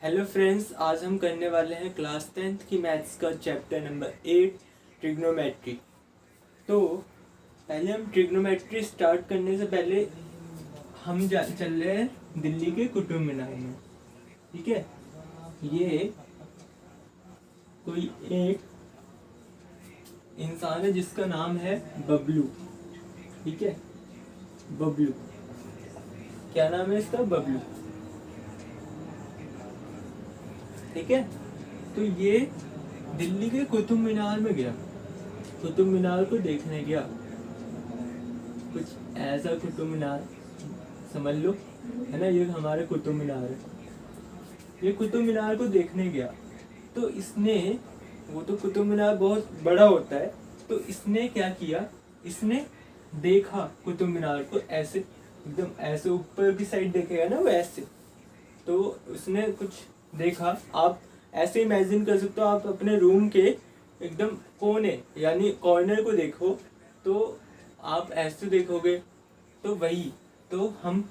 Hello friends, आज हम करने वाले हैं क्लास 10th की मैथ्स का चैप्टर नंबर 8 ट्रिग्नोमेट्री। तो पहले हम ट्रिग्नोमेट्री स्टार्ट करने से पहले हम चल रहे हैं दिल्ली के कुतुब मीनार में। ठीक है, ये कोई एक इंसान है जिसका नाम है बबलू। ठीक है, बबलू, क्या नाम है इसका? बबलू। ठीक है, तो ये दिल्ली के कुतुब मीनार में गया, कुतुब मीनार को देखने गया। कुछ ऐसा कुतुब मीनार समझ लो, है ना, ये हमारे कुतुब मीनार है। ये कुतुब मीनार को देखने गया तो इसने, वो तो कुतुब मीनार बहुत बड़ा होता है, तो इसने क्या किया, इसने देखा कुतुब मीनार को ऐसे, एकदम ऐसे ऊपर की साइड देखेगा ना वो ऐसे, तो उसने कुछ देखा। आप ऐसे इमेजिन कर सकते हो, आप अपने रूम के एकदम कोने यानी कॉर्नर को देखो तो आप ऐसे देखोगे, तो वही, तो हम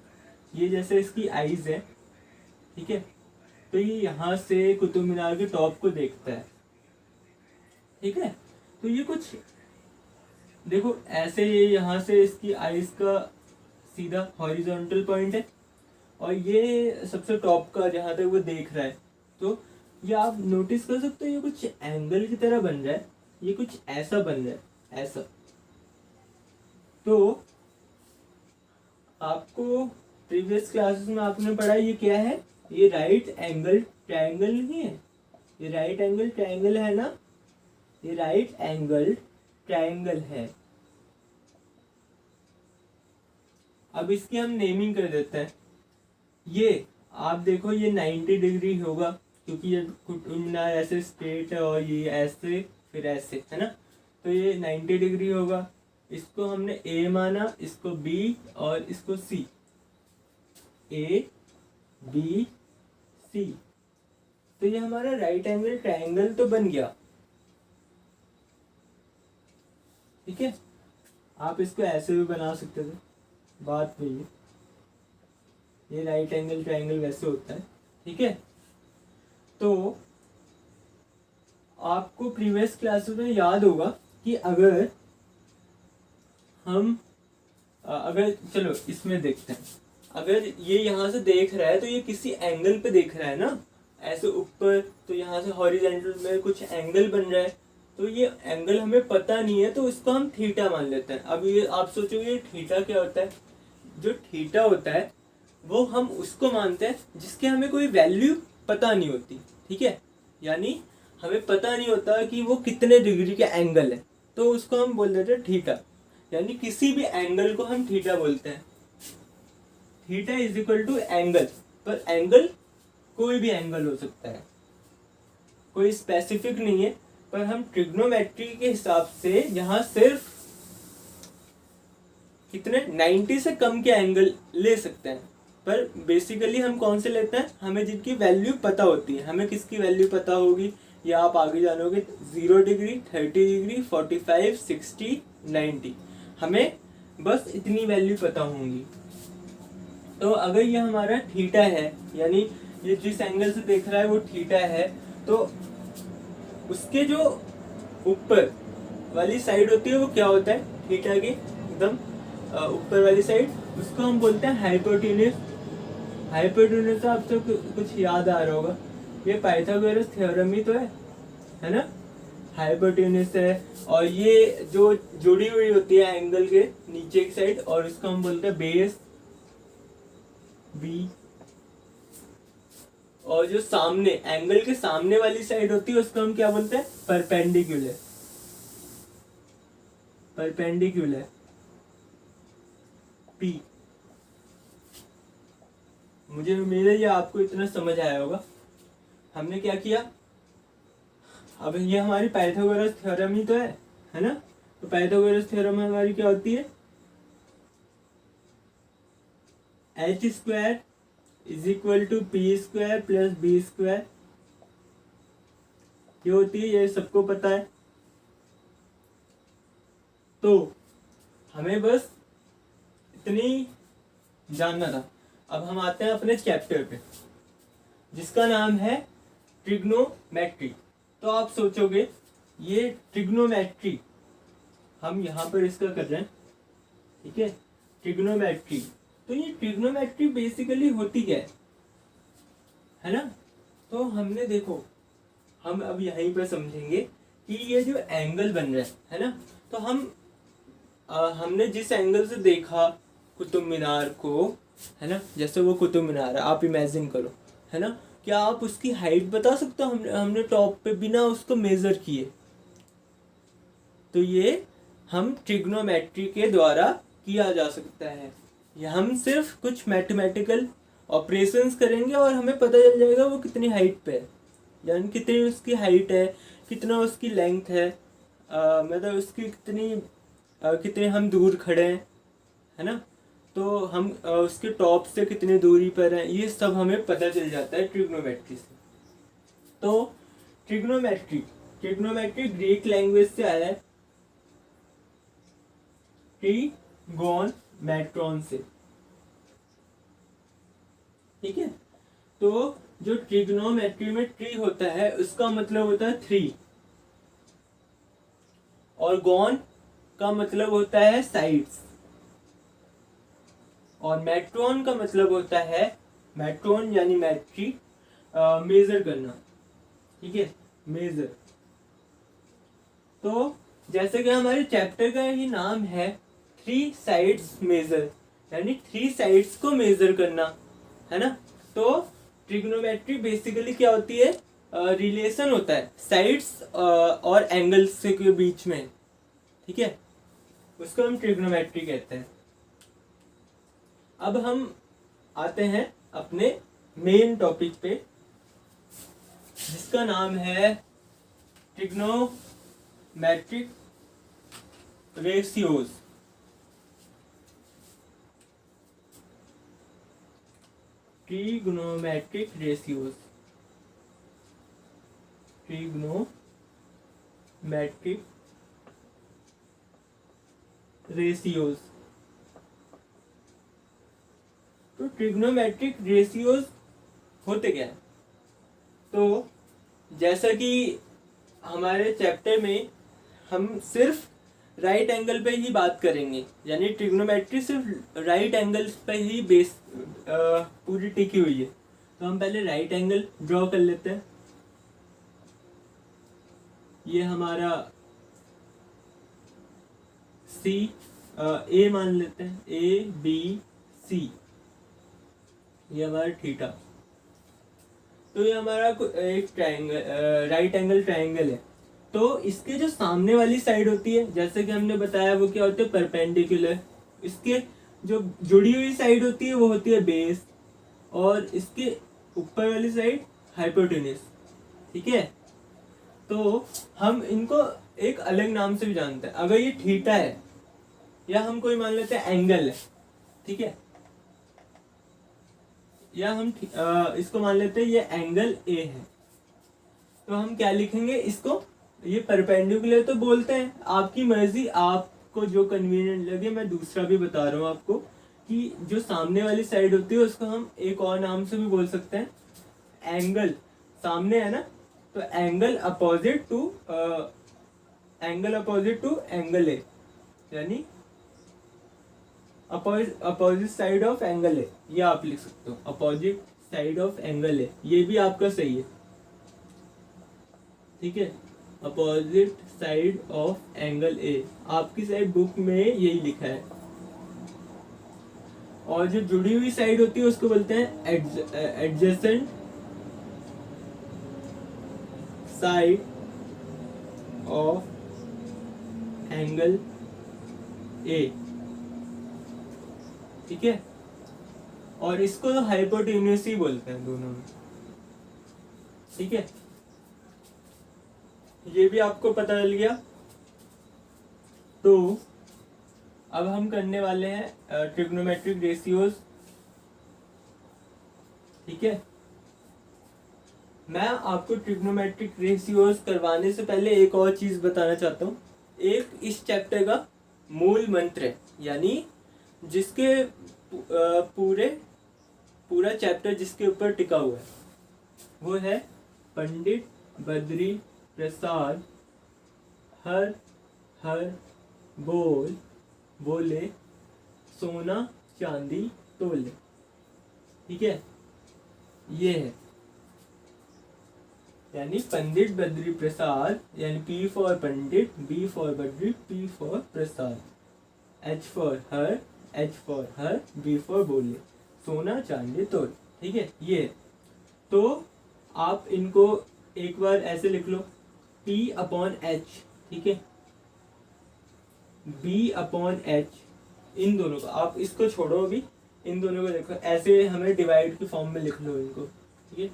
ये जैसे इसकी आईज है, ठीक है, तो ये यहाँ से कुतुब मीनार के टॉप को देखता है। ठीक है, तो ये कुछ देखो ऐसे, ये यहाँ से इसकी आईज का सीधा हॉरिजॉन्टल पॉइंट है और ये सबसे टॉप का जहाँ तक वो देख रहा है, तो ये आप नोटिस कर सकते हो, ये कुछ एंगल की तरह बन रहा है, ये कुछ ऐसा बन रहा है, ऐसा। तो आपको प्रीवियस क्लासेस में आपने पढ़ा, ये क्या है? ये राइट एंगल ट्रायंगल नहीं है? ये राइट एंगल ट्रायंगल है ना, ये राइट एंगल ट्रायंगल है। अब इसकी हम नेमिंग कर देते हैं। ये आप देखो, ये 90 डिग्री होगा क्योंकि ये कुतुब मीनार ऐसे स्ट्रेट है और ये ऐसे फिर ऐसे, है ना, तो ये 90 डिग्री होगा। इसको हमने ए माना, इसको बी और इसको सी, ए बी सी, तो ये हमारा राइट एंगल ट्रायंगल तो बन गया। ठीक है, आप इसको ऐसे भी बना सकते थे, बात वही है, ये राइट एंगल ट्रायंगल वैसे होता है। ठीक है, तो आपको प्रीवियस क्लासेस में याद होगा कि अगर हम अगर चलो इसमें देखते हैं, अगर ये यहाँ से देख रहा है तो ये किसी एंगल पे देख रहा है ना, ऐसे ऊपर, तो यहाँ से हॉरिजॉन्टल में कुछ एंगल बन रहा है, तो ये एंगल हमें पता नहीं है तो इसको हम थीटा मान लेते हैं। अब ये आप सोचोगे थीटा क्या होता है? जो थीटा होता है वो हम उसको मानते हैं जिसके हमें कोई वैल्यू पता नहीं होती। ठीक है, यानी हमें पता नहीं होता कि वो कितने डिग्री का एंगल है, तो उसको हम बोल देते हैं थीटा, यानी किसी भी एंगल को हम थीटा बोलते हैं। Theta is equal to angle, पर एंगल कोई भी एंगल हो सकता है, कोई स्पेसिफिक नहीं है, पर हम ट्रिग्नोमेट्री के हिसाब से यहाँ सिर्फ कितने 90 से कम के एंगल ले सकते हैं। पर बेसिकली हम कौन से लेते हैं? हमें जिनकी वैल्यू पता होती है। हमें किसकी वैल्यू पता होगी ये आप आगे जानोगे, 0 डिग्री, 30 डिग्री, 45, 60, 90, हमें बस इतनी वैल्यू पता होंगी। तो अगर ये हमारा थीटा है, यानी ये जिस एंगल से देख रहा है वो थीटा है, तो उसके जो ऊपर वाली साइड होती है वो क्या होता है? थीटा की एकदम ऊपर वाली साइड, उसको हम बोलते हैं हाइपोटेन्यूज। हाइपोटेन्यूज से आपको कुछ याद आ रहा होगा, ये पाइथागोरस थ्योरम ही तो है ना, हाइपोटेन्यूज है, और ये जो जुड़ी हुई होती है एंगल के नीचे की साइड, और इसको हम बोलते हैं बेस बी, और जो सामने एंगल के सामने वाली साइड होती है उसको हम क्या बोलते हैं? Perpendicular, perpendicular P. मुझे उम्मीद है ये आपको इतना समझ आया होगा। हमने क्या किया, अब ये हमारी पाइथागोरस थ्योरम ही तो है ना, तो पाइथागोरस थ्योरम हमारी क्या होती है? H square is equal to P square plus B square, ये होती है, ये सबको पता है। तो हमें बस इतनी जानना था। अब हम आते हैं अपने चैप्टर पे। जिसका नाम है ट्रिग्नोमेट्री। तो आप सोचोगे ये ट्रिग्नोमेट्री, हम यहाँ पर इसका कर रहे हैं, ठीक है, ट्रिग्नोमेट्री। तो ये ट्रिग्नोमेट्री बेसिकली होती क्या है ना। तो हमने देखो, हम अब यहीं पर समझेंगे कि ये जो एंगल बन रहा है ना, तो हमने जिस एंगल से देखा कुतुब मीनार को, है ना, जैसे वो कुतुब मीनार है, आप इमेजिन करो, है ना, क्या आप उसकी हाइट बता सकते हो हमने टॉप पे बिना उसको मेजर किए। तो ये हम ट्रिग्नोमेट्री के द्वारा किया जा सकता है। ये हम सिर्फ कुछ मैथमेटिकल ऑपरेशंस करेंगे और हमें पता चल जाएगा वो कितनी हाइट पे है, यानी कितनी उसकी हाइट है, कितना उसकी लेंथ है, मतलब उसकी कितने हम दूर खड़े हैं, है ना, तो हम उसके टॉप से कितनी दूरी पर हैं, ये सब हमें पता चल जाता है ट्रिग्नोमेट्री से। तो ट्रिग्नोमेट्री ग्रीक लैंग्वेज से आया है, ट्रिगोनमेट्रॉन से, ठीक है। तो जो ट्रिग्नोमेट्री में ट्री होता है उसका मतलब होता है 3, और गॉन का मतलब होता है साइड्स, और मेट्रॉन का मतलब होता है, मेट्रॉन यानी मैट्री, मेजर करना, ठीक है, मेजर। तो जैसे कि हमारे चैप्टर का ही नाम है 3 साइड्स मेजर, यानी 3 साइड्स को मेजर करना, है ना। तो ट्रिग्नोमेट्री बेसिकली क्या होती है, रिलेशन होता है साइड्स और एंगल्स के बीच में, ठीक है, उसको हम ट्रिग्नोमेट्री कहते हैं। अब हम आते हैं अपने मेन टॉपिक पे, जिसका नाम है trigonometric ratios. Trigonometric ratios, trigonometric ratios. तो ट्रिग्नोमेट्रिक रेशियोज होते क्या है। तो जैसा कि हमारे चैप्टर में हम सिर्फ राइट एंगल पे ही बात करेंगे, यानी ट्रिग्नोमेट्री सिर्फ राइट एंगल्स पे ही बेस पूरी टिकी हुई है। तो हम पहले राइट एंगल ड्रॉ कर लेते हैं। ये हमारा सी, ए मान लेते हैं, ए बी सी, ये हमारा थीटा। तो ये हमारा एक ट्रायंगल, राइट एंगल ट्रायंगल है। तो इसके जो सामने वाली साइड होती है, जैसे कि हमने बताया, वो क्या होती है, परपेंडिकुलर। इसके जो जुड़ी हुई साइड होती है वो होती है बेस, और इसके ऊपर वाली साइड हाइपोटेन्यूज, ठीक है। तो हम इनको एक अलग नाम से भी जानते हैं। अगर ये थीटा है, या हम कोई मान लेते हैं एंगल है, ठीक है, या हम इसको मान लेते हैं ये एंगल ए है, तो हम क्या लिखेंगे इसको, ये परपेंडिकुलर तो बोलते हैं, आपकी मर्जी, आपको जो कन्वीनियंट लगे। मैं दूसरा भी बता रहा हूँ आपको कि जो सामने वाली साइड होती है उसको हम एक और नाम से भी बोल सकते हैं, एंगल सामने है ना, तो angle opposite to angle A, यानी opposite side of angle A, ये आप लिख सकते हो, opposite side of angle A, ये भी आपका सही है, ठीक है, opposite side of angle A, आपकी साइड बुक में यही लिखा है। और जो जुड़ी हुई साइड होती है उसको बोलते हैं एडजेसेंट साइड ऑफ एंगल ए, ठीक है, और इसको तो हाइपोटेन्यूज ही बोलते हैं दोनों में, ठीक है। ये भी आपको पता चल गया। तो अब हम करने वाले हैं ट्रिग्नोमेट्रिक रेशियोज, ठीक है। मैं आपको ट्रिग्नोमेट्रिक रेशियोज करवाने से पहले एक और चीज बताना चाहता हूँ। एक इस चैप्टर का मूल मंत्र है, यानी जिसके पूरा चैप्टर जिसके ऊपर टिका हुआ है, वो है पंडित बद्री प्रसाद हर हर बोले सोना चांदी तोले। ठीक है, ये है यानी पंडित बद्री प्रसाद, यानी P for Pandit, B for Badri, P for Prasad, H for her, B for बोले सोना चांदी तोले। ठीक है, ये है। तो आप इनको एक बार ऐसे लिख लो, P/H। ठीक है, B/H, इन दोनों को आप इसको छोड़ो अभी, इन दोनों को देखो, ऐसे हमें डिवाइड के फॉर्म में लिख लो इनको। ठीक है,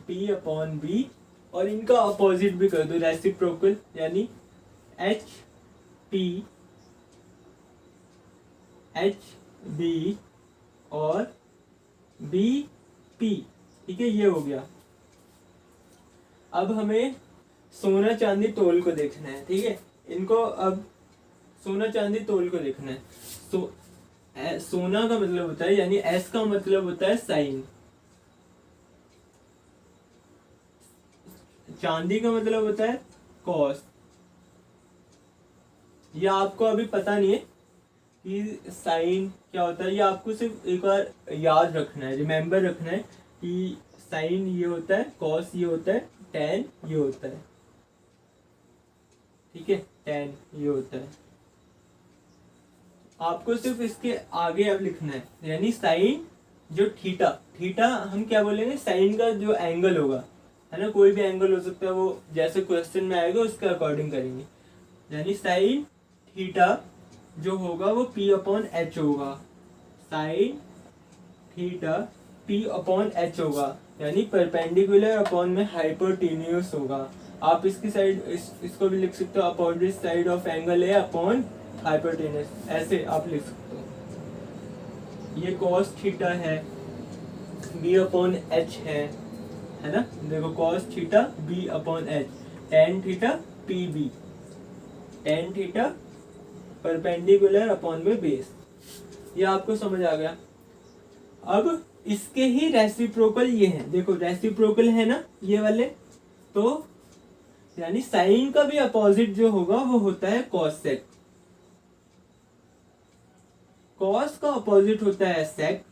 P/B, और इनका अपोजिट भी कर दो, रेसिप्रोकल, यानी HB और BP। ठीक है, ये हो गया। अब हमें सोना चांदी तोल को देखना है। ठीक है, इनको अब सोना चांदी तोल को देखना है। तो सोना का मतलब होता है, यानी S का मतलब होता है साइन, चांदी का मतलब होता है कॉस। ये आपको अभी पता नहीं है कि साइन क्या होता है, ये आपको सिर्फ एक बार याद रखना है, रिमेम्बर रखना है कि साइन ये होता है, कॉस ये होता है, टैन ये होता है। ठीक है, टैन ये होता है। आपको सिर्फ इसके आगे अब लिखना है, यानी साइन जो थीटा हम क्या बोलेंगे, साइन का जो एंगल होगा, है ना, कोई भी एंगल हो सकता है, वो जैसे क्वेश्चन में आएगा उसके अकॉर्डिंग करेंगे। यानी साइन थीटा जो होगा वो P/H होगा, साइन थीटा P/H होगा, यानी परपेंडिकुलर अपॉन में हाइपोटेन्यूस होगा। आप इसकी साइड इसको भी लिख सकते हो, अपोजिट साइड ऑफ एंगल है अपॉन हाइपोटेन्यूस, ऐसे आप लिख सकते हो। ये cos थीटा है, B/H है ना, देखो cos theta B/H, tan theta PB, tan theta perpendicular upon में बेस। ये आपको समझ आ गया। अब इसके ही रेसिप्रोकल ये हैं, देखो रेसिप्रोकल है ना ये वाले, तो यानी साइन का भी अपोजिट जो होगा वो होता है कॉसेक, कॉस का अपोजिट होता है सेक,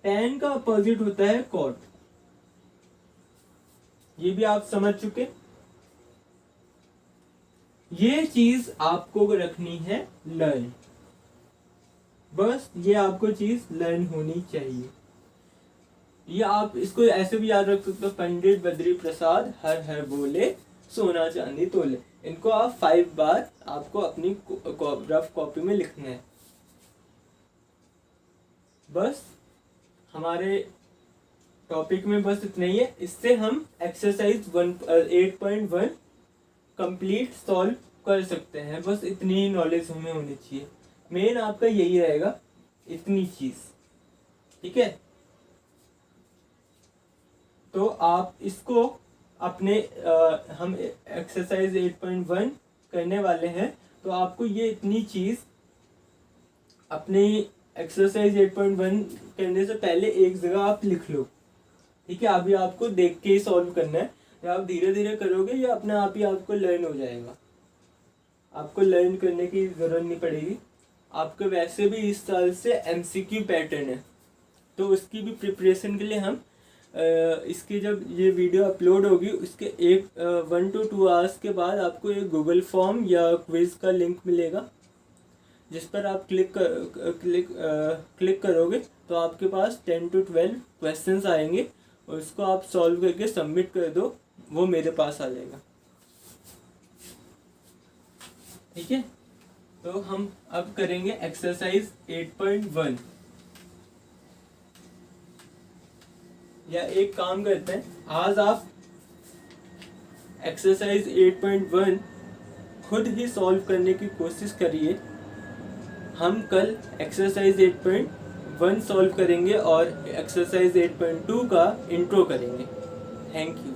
टैन का अपोजिट होता है कॉट। ये भी आप समझ चुके। ये चीज आपको रखनी है लर्न, बस ये आपको चीज लर्न होनी चाहिए। ये आप इसको ऐसे भी याद रख सकते हो, पंडित बद्री प्रसाद हर हर बोले सोना चांदी तोले। इनको आप 5 बार आपको अपनी रफ कॉपी में लिखना है। बस हमारे टॉपिक में बस इतना ही है। इससे हम एक्सरसाइज 8.1 कंप्लीट सॉल्व कर सकते हैं। बस इतनी ही नॉलेज हमें होनी चाहिए। मेन आपका यही रहेगा, इतनी चीज। ठीक है, तो आप इसको अपने हम एक्सरसाइज 8.1 करने वाले हैं, तो आपको ये इतनी चीज अपनी एक्सरसाइज 8.1 करने से पहले एक जगह आप लिख लो। ठीक है, अभी आपको देख के ही सॉल्व करना है। या आप धीरे धीरे करोगे या अपने आप ही आपको लर्न हो जाएगा। आपको लर्न करने की जरूरत नहीं पड़ेगी। आपको वैसे भी इस साल से MCQ पैटर्न है, तो उसकी भी प्रिपरेशन के लिए हम इसकी जब ये वीडियो अपलोड होगी उसके 1 to 2 आवर्स के बाद आपको एक गूगल फॉर्म या क्विज का लिंक मिलेगा, जिस पर आप क्लिक करोगे तो आपके पास 10 to 12 क्वेश्चंस आएंगे और उसको आप सॉल्व करके सबमिट कर दो, वो मेरे पास आ जाएगा। ठीक है, तो हम अब करेंगे एक्सरसाइज 8.1। या एक काम करते हैं, आज आप एक्सरसाइज 8.1 खुद ही सॉल्व करने की कोशिश करिए। हम कल एक्सरसाइज 8.1 सॉल्व करेंगे और एक्सरसाइज 8.2 का इंट्रो करेंगे। Thank you.